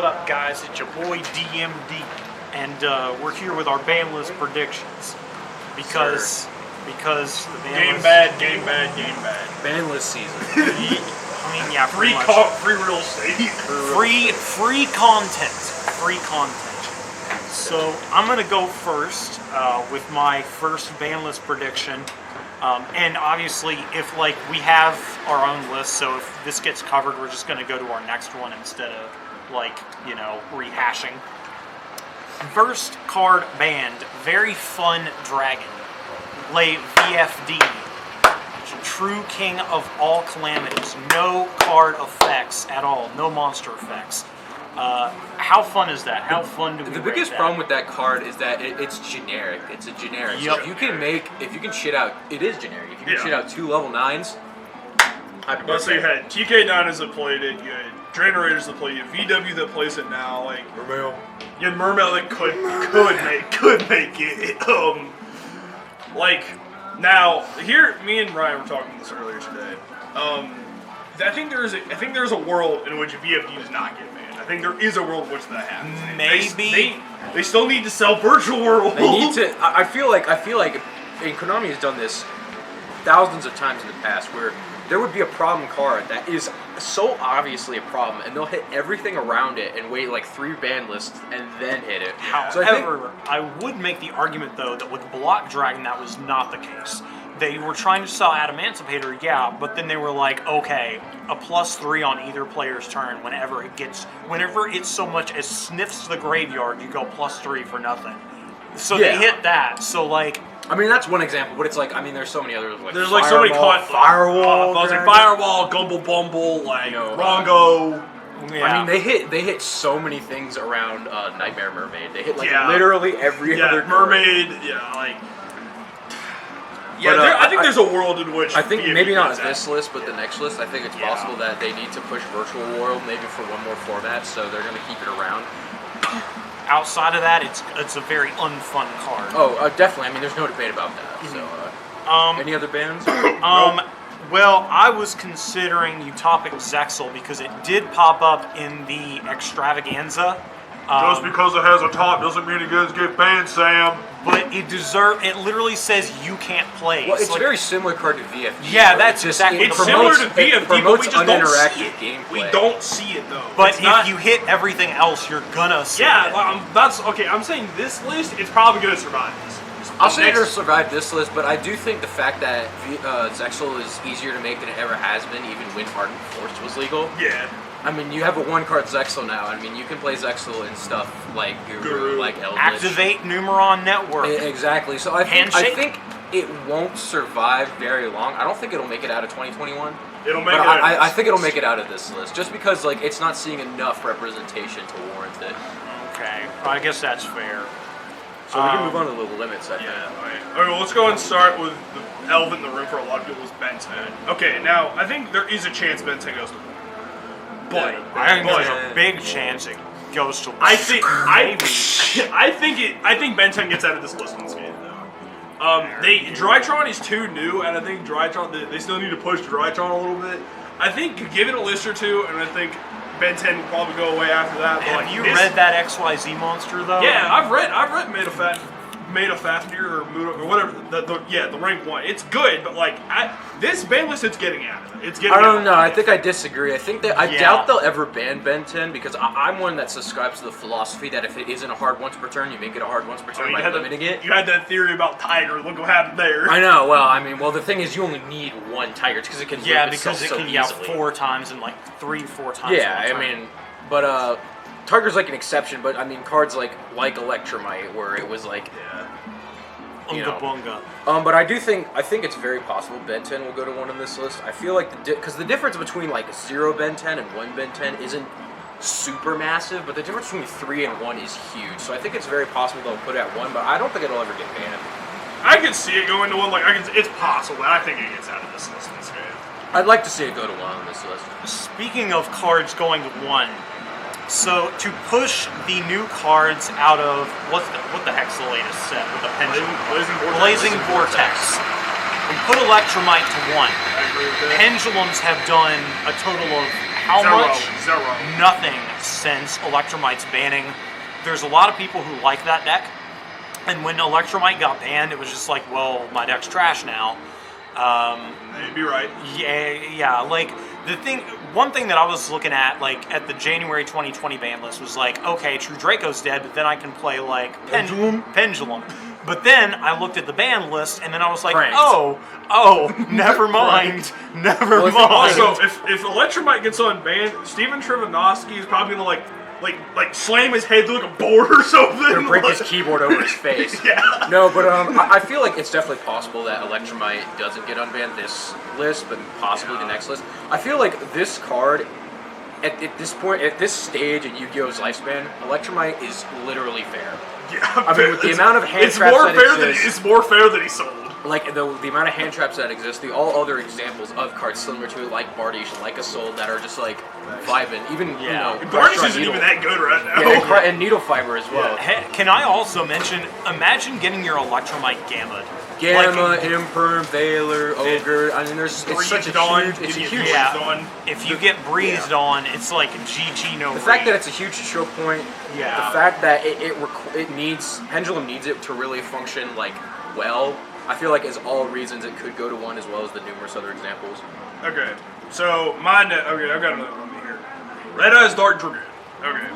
What up, guys? It's your boy DMD, and we're here with our Banlist predictions because the Banlist Game bad. Banlist season. I mean, yeah, Free real estate. free content. So I'm gonna go first with my first Banlist prediction. And obviously, if like we have our own list, so if this gets covered, we're just gonna go to our next one instead of like, you know, rehashing. First card banned, very fun dragon. Lay VFD, true king of all calamities. No card effects at all, no monster effects. How fun is that? How fun do we The rate biggest that? problem with that card is that it's generic. It's a generic. Yep. So if you can shit out, it is generic. If you can shit out 2 level 9s, So you had TK9s that played it, you had Drain Raiders that played it, VW that plays it now, like Mermail. you had Mermail that could make it. Like now here, me and Ryan were talking this earlier today. I think there's a world in which VFD does not get banned. I think there is a world in which that happens. Maybe they still need to sell Virtual World. They need to. I feel like, and Konami has done this thousands of times in the past, where there would be a problem card that is so obviously a problem, and they'll hit everything around it and wait like 3 ban lists and then hit it. However, I would make the argument though that with Block Dragon that was not the case. They were trying to sell Adamancipator, yeah, but then they were like, okay, a +3 on either player's turn whenever it so much as sniffs the graveyard, you go +3 for nothing. So they hit that. So like, I mean, that's one example, but it's like, I mean, there's so many others. Like there's like so many Firewall. I was like Firewall, Gumble Bumble, like Rongo. yeah. I mean, they hit so many things around Nightmare Mermaid. They hit like literally every other card. Mermaid. Yeah, But, I think there's a world in which I think VFD maybe not does this list, but the next list. I think it's possible that they need to push Virtual World maybe for one more format, so they're going to keep it around. Outside of that, it's a very unfun card. Oh, definitely. I mean, there's no debate about that. So, any other bands? Well, I was considering Utopic Zexel because it did pop up in the Extravaganza. Just because it has a top doesn't mean it gets get banned, Sam. But it literally says you can't play. Well, it's like, a very similar card to VFD. Yeah, that's exactly. It's similar to VFD, but we just don't see it. Gameplay. We don't see it though. But if you hit everything else, you're gonna see it. That's okay. I'm saying this list, it's probably gonna survive this. I'll say it'll survive this list, but I do think the fact that Zexel is easier to make than it ever has been, even when Ardent Force was legal. Yeah. I mean, you have a 1-card Zexel now. I mean, you can play Zexel and stuff like Guru. Like Eldritch. Activate Numeron Network. Exactly. So I think it won't survive very long. I don't think it'll make it out of 2021. I think it'll make it out of this list, just because like it's not seeing enough representation to warrant it. Okay, well, I guess that's fair. So we can move on to the limits, I think. Yeah, okay, well, let's go and start with the elephant in the room for a lot of people is Ben 10. Okay, now, I think there is a chance Ben 10 goes to win. But, I think there's a big chance it goes to win. I think Ben 10 gets out of this list in this game, though. Drytron is too new, and I think Drytron, they still need to push Drytron a little bit. I think give it a list or two, and I think Ben 10 will probably go away after that. Have you read that XYZ monster though? Yeah, I've read Made of Fafnir or Muda or whatever. The rank 1. It's good, but like this ban list, it's getting out of it. I don't know. I think I disagree. I think that I doubt they'll ever ban Ben 10 because I'm one that subscribes to the philosophy that if it isn't a hard once per turn, you make it a hard once per turn by limiting it. You had that theory about Tiger. Look what happened there. I know. Well, the thing is, you only need 1 Tiger because it can because it can 4 times and like 3-4 times. Yeah, I mean, but Tiger's like an exception, but I mean cards like Electromight where it was like Unga bunga. But I think it's very possible Ben 10 will go to 1 on this list. I feel like because the difference between like 0 Ben 10 and 1 Ben 10 isn't super massive, but the difference between 3 and 1 is huge. So I think it's very possible they'll put it at 1, but I don't think it'll ever get banned. I can see it going to 1. Like it's possible, but I think it gets out of this list in this game. I'd like to see it go to 1 on this list. Speaking of cards going to 1. So to push the new cards out of what the heck's the latest set with the pendulum? Blazing Vortex. We put Electromight to 1. I agree with that. Pendulums have done a total of how much? Zero. Nothing since Electromite's banning. There's a lot of people who like that deck, and when Electromite got banned, it was just like, well, my deck's trash now. You'd be right. Yeah. Like one thing that I was looking at, like at the January 2020 ban list, was like, okay, True Draco's dead, but then I can play like Pendulum. But then I looked at the ban list, and then I was like, Pranked. oh, never mind, never mind. Also, if Electromite gets unbanned, Steven Trivanovsky is probably gonna like slam his head through like a board or something. Or break his keyboard over his face. Yeah. No, but I feel like it's definitely possible that Electromite doesn't get unbanned this list, but possibly the next list. I feel like this card, at this point, at this stage in Yu-Gi-Oh's lifespan, Electromite is literally fair. Yeah, I mean, with the amount of hand it's traps more that fair exist, it's more fair than he sold. like the amount of hand traps that exist, the all other examples of cards similar to it, like Bardiche and like Assault, that are just like vibing. Even you know, Bardiche isn't even that good right now. Yeah, and Needle Fiber as well. Can I also mention? Imagine getting your Electromite gamma. Gamma, Imperm, Veiler, Ogre. I mean, it's such a huge. Yeah. If you get breezed on, it's like GG no. The fact that it's a huge choke point. Yeah. The fact that it needs Pendulum needs it to really function like well. I feel like is all reasons it could go to 1 as well as the numerous other examples. Okay, so okay, I've got another one here. RedEye's Dark Dragoon. Okay,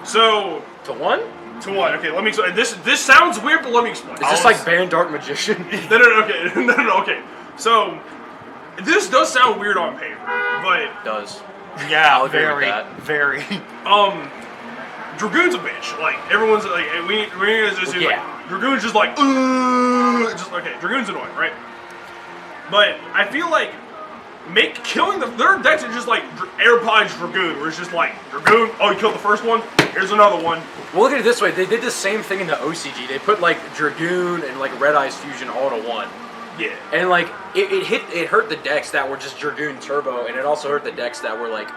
so To 1? to 1. Okay, let me. This sounds weird, but let me explain. Is this like Ban Dark Magician? No, okay, no, okay. So this does sound weird on paper, but It does. Yeah, I'll agree with very, that. very. Dragoon's a bitch. Like everyone's like, we just Yeah. like Dragoon's just like, just okay. Dragoon's annoying, right? But I feel like killing their decks are just like AirPods Dragoon, where it's just like Dragoon. Oh, you killed the first one. Here's another one. Well, look at it this way. They did the same thing in the OCG. They put like Dragoon and like RedEye's Fusion all to 1. Yeah. And like it hurt the decks that were just Dragoon Turbo, and it also hurt the decks that were like,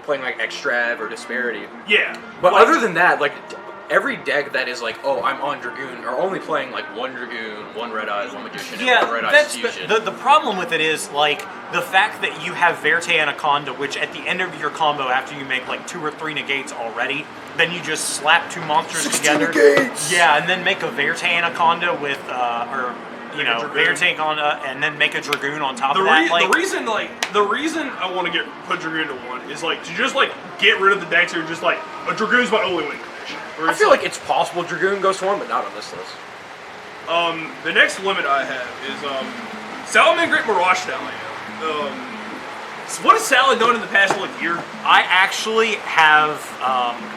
playing like Extrav or Disparity. Yeah. But other than that, like every deck that is like, oh, I'm on Dragoon, are only playing like 1 Dragoon, 1 RedEye, 1 Magician, and 1 RedEye's that's Fusion. the problem with it is like the fact that you have Verte Anaconda, which at the end of your combo, after you make like 2 or 3 negates already, then you just slap 2 monsters together. Negates! Yeah, and then make a Verte Anaconda with Verte Anaconda, and then make a Dragoon on top of that. The reason I want to put Dragoon to 1 is like to just like get rid of the decks that are just like a Dragoon's my only win condition. I feel like it's possible Dragoon goes to 1, but not on this list. The next limit I have is Salamangreat Mirage Stallion. What has Sally done in the past year? I actually have,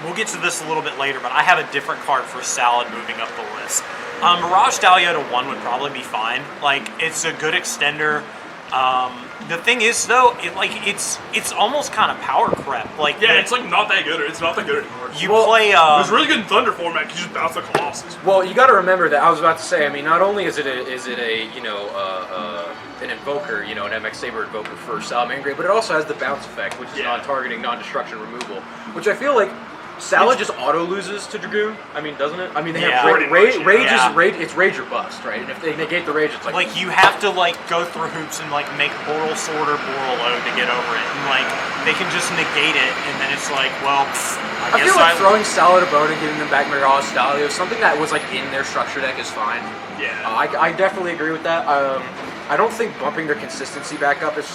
we'll get to this a little bit later, but I have a different card for Salad moving up the list. Mirage Dahlia to 1 would probably be fine. Like, it's a good extender. The thing is, though, it's almost kind of power crep. Like, it's like not that good. It's not that good anymore. You play. It was really good in Thunder format because you just bounce the Colossus. Well, you got to remember that I was about to say. I mean, not only is it an invoker, an MX Saber invoker for Salamangreat, but it also has the bounce effect, which is non-targeting, non-destruction removal, which I feel like Salad just auto loses to Dragoon. I mean, doesn't it? I mean, they have Rage is Rage. It's Rage or bust, right? And if they negate the Rage, it's like you have to go through hoops and make Boral Sword or Boral Ode to get over it, and they can just negate it, and then it's like, well, I feel like throwing Salad a bone and giving them back Mirage Stalio, something that was in their structure deck is fine. Yeah, I definitely agree with that. I don't think bumping their consistency back up is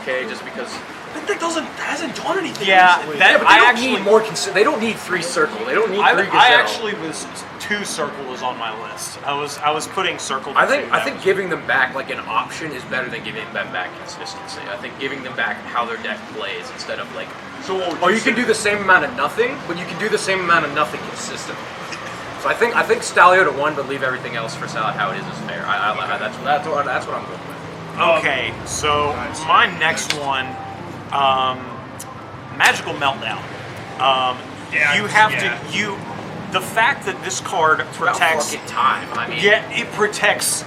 okay, just because. That hasn't done anything. Yeah, recently. But they don't need more. They don't need 3 circle. They don't need 3 Gazelle. I actually was 2 circle was on my list. I was putting circle. I think giving them back an option is better than giving them back consistency. I think giving them back how their deck plays instead of So what you can do the same amount of nothing, but you can do the same amount of nothing consistently. So I think Stalio to 1, but leave everything else for Salad how it is fair. That's what I'm going with. Okay, so my next one. Magical Meltdown. The fact that this card protects. About fucking time. I mean. Yeah, it protects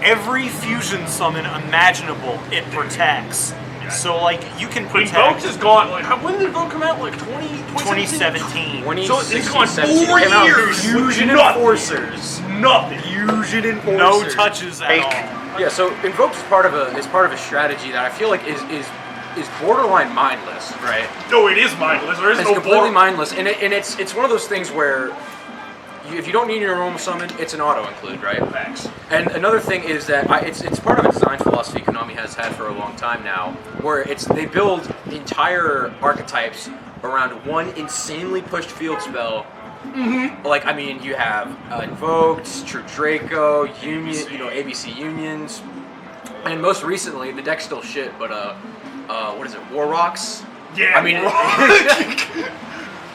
every fusion summon imaginable. It protects. So you can protect. Invoked is gone. When did Invoke come out? 2017. So it's gone 4 years. Fusion Enforcers. Nothing. Fusion Enforcers. No touches at all. Yeah, so Invoke is part of a strategy that I feel like is is borderline mindless, right? No, it is mindless. There is It's no completely board. mindless, and it's one of those things where if you don't need your normal summon, it's an auto include, right? Facts. And another thing is that it's part of a design philosophy Konami has had for a long time now, where they build entire archetypes around one insanely pushed field spell. Mm-hmm. Like, I mean, you have Invoked, True Draco, Union, ABC Unions, and most recently the deck's still shit, but what is it, War Rocks? Yeah, I mean,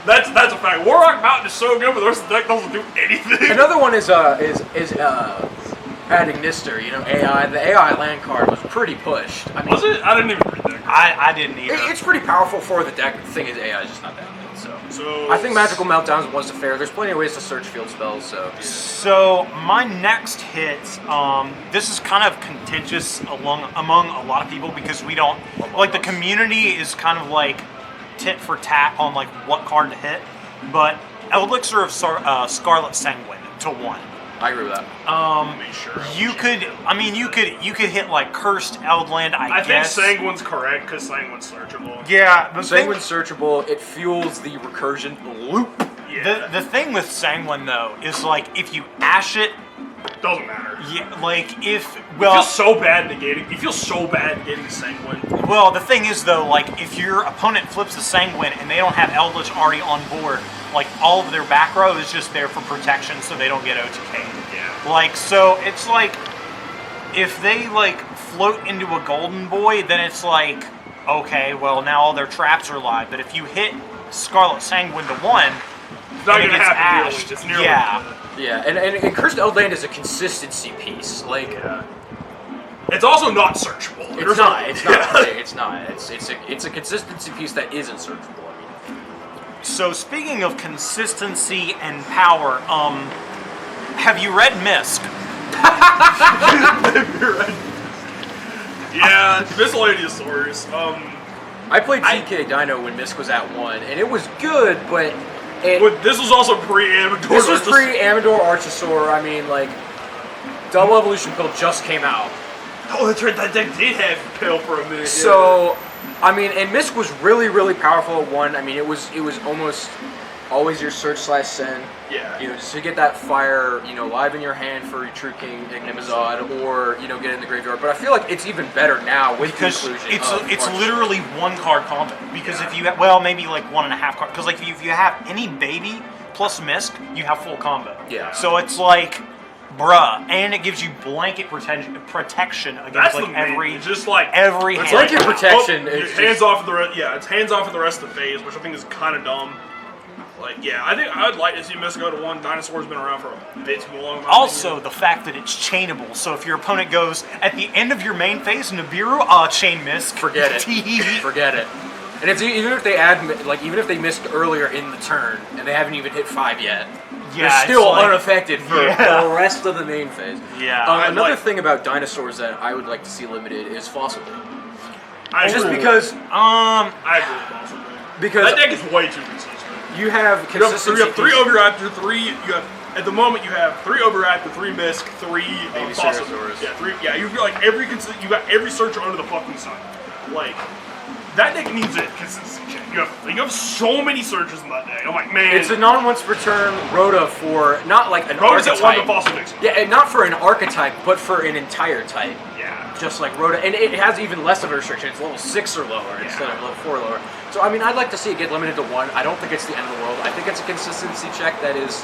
that's a fact. Warrock Mountain is so good, but the rest of the deck doesn't do anything. another one is adding Nister. AI. The AI land card was pretty pushed. I mean, Was it? I didn't even read that. I didn't either. It's pretty powerful for the deck. The thing is, AI is just not that good. So I think Magical Meltdown was fair. There's plenty of ways to search field spells. So my next hit, this is kind of contentious among a lot of people because we don't like the community is kind of like tit for tat on like what card to hit, but Elixir of Scarlet Sanguine to 1. I agree with that. You could hit like Cursed Eldland. I guess. think Sanguine's correct because Sanguine's searchable. Yeah, the Sanguine's searchable. It fuels the recursion loop. Yeah. The thing with Sanguine though is like if you ash it, Doesn't matter. yeah, like if You well. feel so bad negating. You feel so bad negating Sanguine. Well, the thing is, though, like, if your opponent flips the Sanguine and they don't have Eldritch already on board, like, all of their back row is just there for protection so they don't get OTK'd. Yeah. Like, so it's like, if they, like, float into a Golden Boy, then it's like, okay, well, now all their traps are live. But if you hit Scarlet Sanguine to 1, It's not and it gonna gets happen ashed, nearly. It's nearly. yeah. Yeah, and Cursed Eldland is a consistency piece. Like, Yeah. It's also not searchable. it's not. It's a consistency piece that isn't searchable. I mean, So, speaking of consistency and power, have you read Misk? Yeah, miscellaneous stories. I played TK Dino when Misk was at 1, and it was good, but This was also pre-Amador. this was pre-Amador Archosaur. I mean, like, Double Evolution Pill just came out. Oh, that's right. That deck did have Pale for a minute. So, I mean, and Misk was really, really powerful at 1. I mean, it was almost always your search/send. Yeah. Just to get that fire, live in your hand for your True King Ignimazod, or get in the graveyard. But I feel like it's even better now with Because the inclusion it's of Archosaur. literally 1 card combo. Because if you maybe like 1.5 card. Because like if you have any baby plus Misk, you have full combo. Yeah. So it's like, bruh, and it gives you blanket protection against That's like the main. every It's just like every it's hand. Blanket protection Oh, is hands just- off of the rest. Yeah, it's hands off of the rest of the phase, which I think is kind of dumb. Like, yeah, I think I'd like to see Misk go to 1. Dinosaur's been around for a bit too long. in my Also, opinion. the fact that it's chainable. So if your opponent goes at the end of your main phase, Nibiru, chain Misk. Forget it. Forget it. And it's even if they even if they missed earlier in the turn and they haven't even hit 5 yet, Yeah, they're still it's like- unaffected for Yeah. the rest of the main phase. Yeah. Another like- thing about dinosaurs that I would like to see limited is Fossil Day. I Just agree. because I agree with Fossil Day. because That deck is way too consistent. you have You have consistency. 3 Overraptor, 3. You have at the moment you have 3 Overraptor, 3 Misk, 3 Baby Fossil. Ceratosaurus. Yeah, 3. Yeah, you feel like you got every searcher under the fucking sun. Like that deck needs a consistency check. You have so many searches in that deck. I'm like, man. It's a non-once per turn Rhoda for not like an Rhoda's at 1 to archetype. Fossil Mix. Yeah, and not for an archetype, but for an entire type. Yeah. Just like Rhoda, and it has even less of a restriction. It's level 6 or lower instead of level 4 or lower. So I mean, I'd like to see it get limited to 1. I don't think it's the end of the world. I think it's a consistency check that is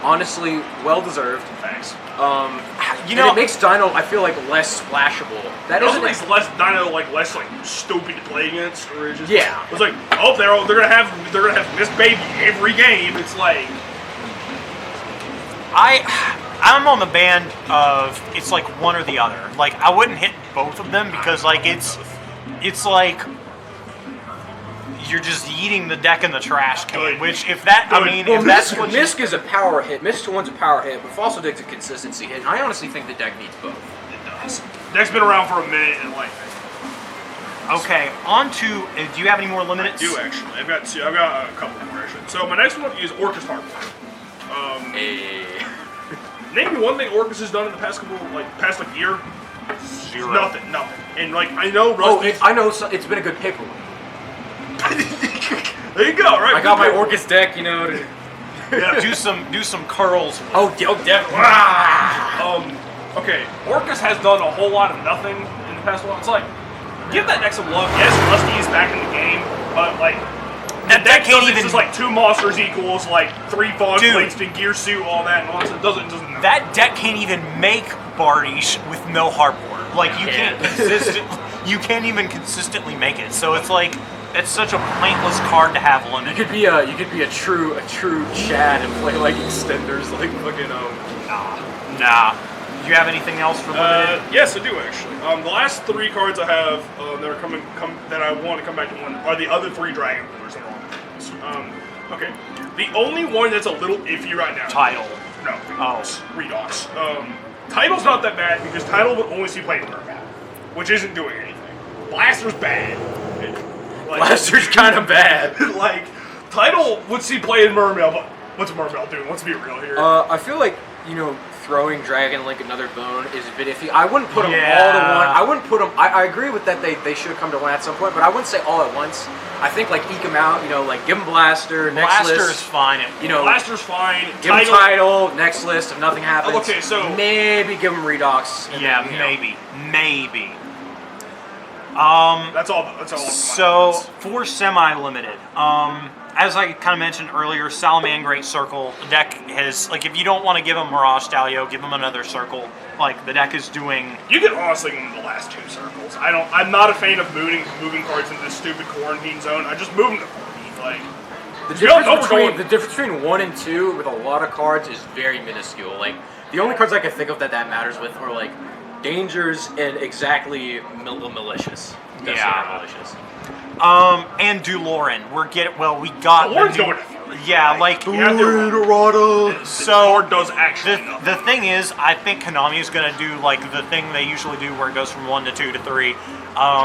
honestly well deserved. Thanks. And it makes Dino, I feel like, less splashable. That It also isn't makes less Dino less stupid to play against, or it's just Yeah. It's like, oh, they're gonna have this baby every game. It's like I'm on the band of it's like one or the other. Like I wouldn't hit both of them because like it's like you're just eating the deck in the trash can. Good. Which if that Good. I mean well, if that's what you, Misk is a power hit. Misk to 1's a power hit, but Fossil Dig's a consistency hit. And I honestly think the deck needs both. it does. Deck's been around for a minute, and like okay, on to do you have any more I limits? do actually. I've got a couple more actually. So my next one is Orchestra. Name me one thing Orcus has done in the past year. Zero. Nothing. And like I know Oh, Rusty. I know. It's been a good pick. There you go. Right. I got my Orcus deck, you know. Yeah. do some curls. Oh, definitely. Okay. Orcus has done a whole lot of nothing in the past while. It's like, give that deck some love. Yes, Rusty is back in the game, but like. That deck can't even. Just like 2 monsters equals like 3 fog Dude. plates and gear suit, all that nonsense. Doesn't. That deck can't even make Bardiche with no hardboard. Like you can't you can't even consistently make it. So it's like it's such a pointless card to have limited. You could be a true Chad and play like extenders, like fucking Nah. Do you have anything else for limited? Yes, I do actually. The last 3 cards I have that are that I want to come back to one are the other 3 Dragon Rulers along with this. Okay. The only one that's a little iffy right now. Title. No. Oh. Redox. Title's not that bad because Title would only see played in Mermaid, which isn't doing anything. Blaster's bad. Blaster's kind of bad. Like, Title would see play in Mermaid, but what's Mermaid doing? Let's be real here. I feel like, throwing Dragon Link another bone is a bit iffy. I wouldn't put them all to one. I wouldn't put them. I agree with that. They should have come to one at some point, but I wouldn't say all at once. I think like eke them out. Like give them Blaster. Next Blaster's list. fine. Blaster's fine. Give them Title. Next list. If nothing happens. Okay, so maybe give them Redox. Yeah, maybe. That's all. So for semi-limited, as I kind of mentioned earlier, Salamangreat Circle, the deck has, like, if you don't want to give him Mirage Stalio, give him another Circle. Like, the deck is doing... You can honestly give him the last 2 circles. I'm not a fan of moving cards into this stupid quarantine zone. I just move them to 40. Like, the difference between 1 and 2 with a lot of cards is very minuscule. Like, the only cards I can think of that matters with are, like, Dangers and exactly Malicious. Malicious. And Duloran. We got... Duloran's going to 30. Yeah, like... So, does actually the thing is, I think Konami is going to do, like, the thing they usually do where it goes from 1 to 2 to 3.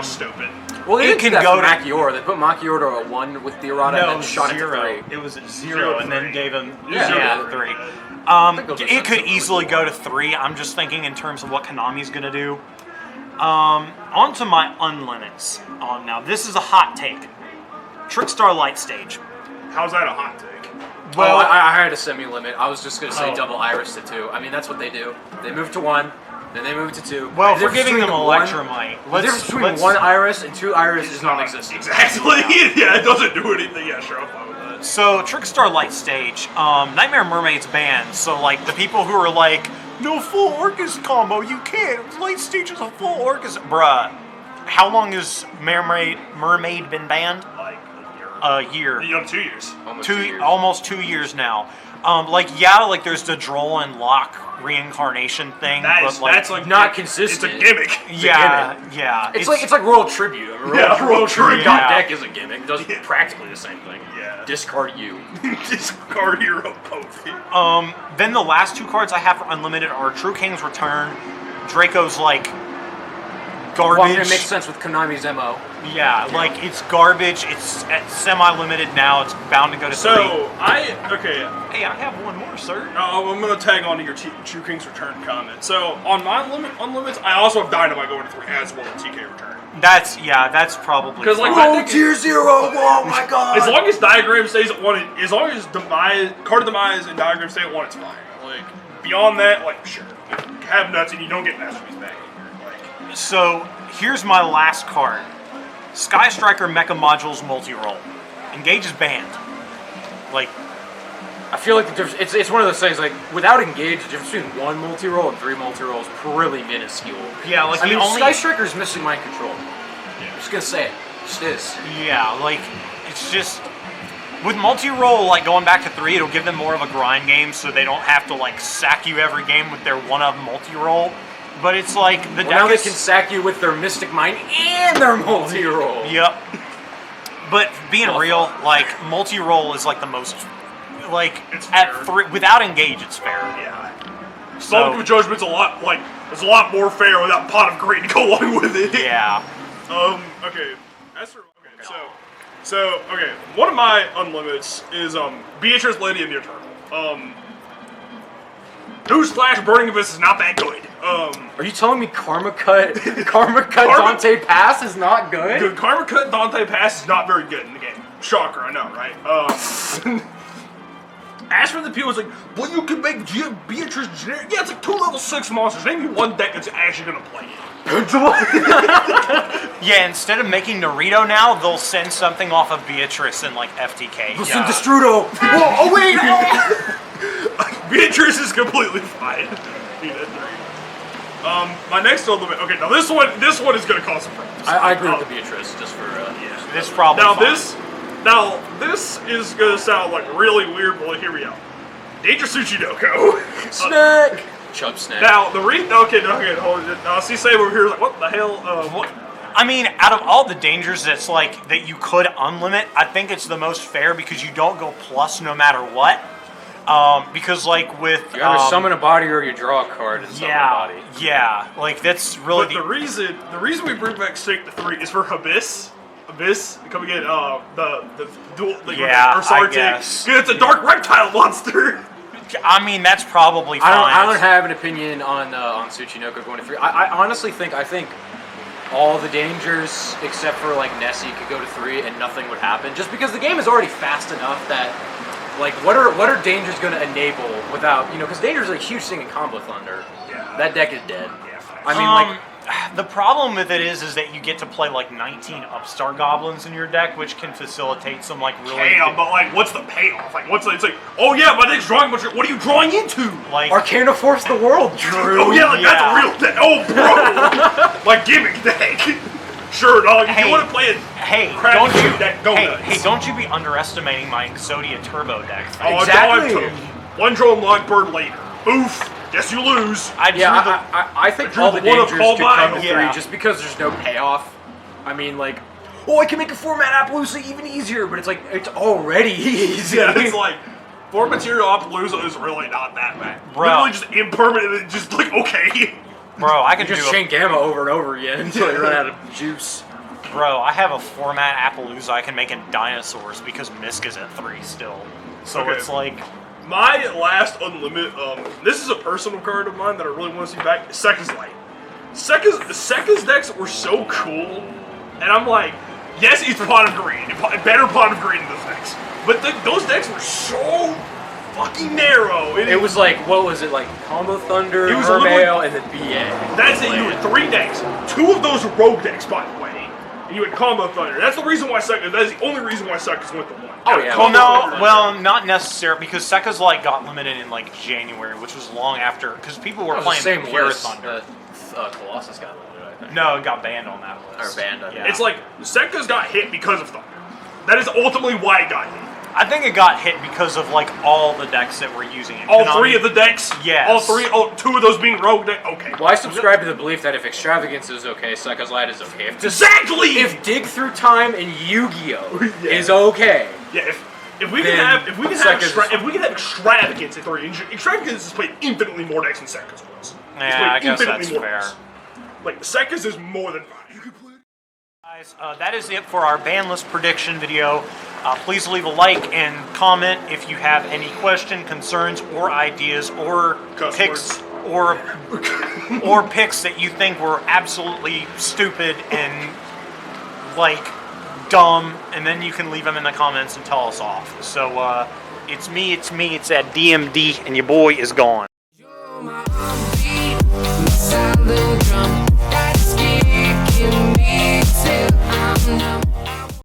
Stupid. Well, they can go to Machiora. They put Machiora to a 1 with the errata and then shot 0. it to 3. It was at 0 and then gave him 3. It could easily go to 3. I'm just thinking in terms of what Konami's going to do. On to my Unlimits. Now, this is a hot take. Trickstar Light Stage. How's that a hot take? Well, I had a semi-limit. I was just going to say double Iris to 2. I mean, that's what they do. They move to 1, then they move to 2. Well, if we're giving them Electromight. The difference between 1 Iris and 2 Iris is non-existent. Exactly. Yeah, it doesn't do anything. Yeah, sure, I'm fine with that. So, Trickstar Light Stage. Nightmare Mermaid's banned. So, like, the people who are like, no full Orcus combo, you can't. Light Stage is a full Orcus. Bruh, how long has Mermaid been banned? Like a year. 2 years. Almost 2 years now. There's the Droll and Locke reincarnation thing, that's like not consistent. It's a gimmick. Yeah. It's like Royal Tribute. I mean, Royal Tribute deck is a gimmick. It does practically the same thing. Yeah. Discard you. Discard hero both. Then the last 2 cards I have for Unlimited are True King's Return, Draco's like garbage. Well, it makes sense with Konami's MO. Yeah, like it's garbage. It's at semi-limited now. It's bound to go to 3. Hey, I have one more, sir. I'm gonna tag on to your True King's Return comment. So on my Unlimits, I also have Dynamite going to 3 as well as TK Return. That's probably because like tier 0. Oh my god! As long as Diagram stays at 1, as long as Card of Demise and Diagram stay at 1, it's fine. Like beyond that, like sure, have nuts and you don't get Masterpiece back. So here's my last card. Skystriker Mecha Modules Multi-Roll. Engage is banned. Like, I feel like the difference, it's one of those things, like, without Engage, the difference between 1 multi-roll and 3 multi-roll is pretty minuscule. Yeah, like, Skystriker's missing mind control. Yeah. I'm just gonna say it. It just is. Yeah, like, it's just... With multi-roll, like, going back to 3, it'll give them more of a grind game, so they don't have to, like, sack you every game with their one-of multi-roll. But it's like the deck now they can sack you with their Mystic Mind and their multi-roll. Yep. But being real, like multi-roll is like the most, like it's at fair. 3 without Engage, it's fair. Yeah. Public of Judgment's it's a lot more fair without Pot of Greed to go along with it. Yeah. Okay. So one of my Unlimits is Beatrice, Lady of the Eternal. Newsflash, Burning Abyss is not that good. Are you telling me Karma Cut Dante Pass is not good? Dude, Karma Cut Dante Pass is not very good in the game. Shocker, I know, right? Ash from the Peel was like, well, you can make Beatrice generic. Yeah, it's like 2 level 6 monsters. Name me one deck that's actually gonna play it. Yeah, instead of making Naruto now, they'll send something off of Beatrice and like FTK. Listen to Strudo. Whoa, oh wait! Beatrice is completely fine. My next Unlimit. Okay, now this one is gonna cause some problems. I agree with the Beatrice, just for yeah. This problem. Now this is gonna sound like really weird, but hear me out. Dangerous Tsuchinoko. Snack. Chub snack. Now the okay, hold it. Now see, Sam over here is like, what the hell? I mean, out of all the dangers that's like that you could unlimit, I think it's the most fair because you don't go plus no matter what. Because like with you either summon a body or you draw a card and summon a body. Yeah, like that's really. But the reason we bring back Snake to 3 is for Abyss coming in the dual or I guess. It's a dark reptile monster. I mean, that's probably fine. I don't have an opinion on Tsuchinoko going to 3. I honestly think all the dangers except for like Nessie could go to 3 and nothing would happen. Just because the game is already fast enough that like what are dangers going to enable without because danger is a huge thing in Combo Thunder. Yeah. That deck is dead. Yeah. I mean the problem with it is that you get to play like 19 Upstart Goblins in your deck, which can facilitate some like really. Damn, but like, what's the payoff? Like, it's like, oh yeah, my deck's drawing, but what are you drawing into? Like Arcana Force the World, Drew. Oh yeah, that's a real deck. Oh bro, like gimmick deck. Sure, dog. If you want to play it, don't you? Deck, go nuts. Don't you be underestimating my Exodia Turbo deck? Oh, exactly. One draw and log bird later. Oof. Guess you lose. I think all the dangers could come to 3 just because there's no payoff. I mean, like, I can make a 4-mana Appaloosa even easier, but it's like, it's already easy. Yeah, it's like, 4 material Appaloosa is really not that bad. Bro. Literally just impermanent, just like, okay. Bro, I can just chain Gamma over and over again until you run out of juice. Bro, I have a format Appaloosa I can make in Dinosaurs because Misk is at 3 still. So it's like... My last Unlimit, this is a personal card of mine that I really want to see back, Sekka's Light. Sekka's decks were so cool, and I'm like, yes, it's Pot of Green, better Pot of Green than those decks, but those decks were so fucking narrow. It was like, what was it, like Combo Thunder, Mermail, and then BA. That's it, you had 3 decks. 2 of those were rogue decks, by the way, and you had Combo Thunder. That's the reason why Sekka, that is the only reason why Sekka's went to 1. Oh yeah. Well, not necessarily because Sekka's Light got limited in like January, which was long after because people were playing Pure Thunder. Colossus got limited, I think. No, it got banned on that list. Or banned. Yeah. It's like Sekka's got hit because of Thunder. That is ultimately why it got hit. I think it got hit because of like all the decks that were using it. All 3 of the decks? Yes. All 2 of those being rogue decks? Okay. Well, I subscribe to the belief that if Extravagance is okay, Sekka's Light is okay. Exactly! If Dig Through Time and Yu-Gi-Oh! Is okay. Yeah, if we can have Extravagance at 3, Extravagance has played infinitely more decks than Sekka's was. Yeah, I guess that's fair. Like, Sekka's is more than fine. You can play. Guys, that is it for our Banlist prediction video. Please leave a like and comment if you have any question, concerns, or ideas, or picks, or picks that you think were absolutely stupid and like dumb, and then you can leave them in the comments and tell us off. So it's that DMD, and your boy is gone.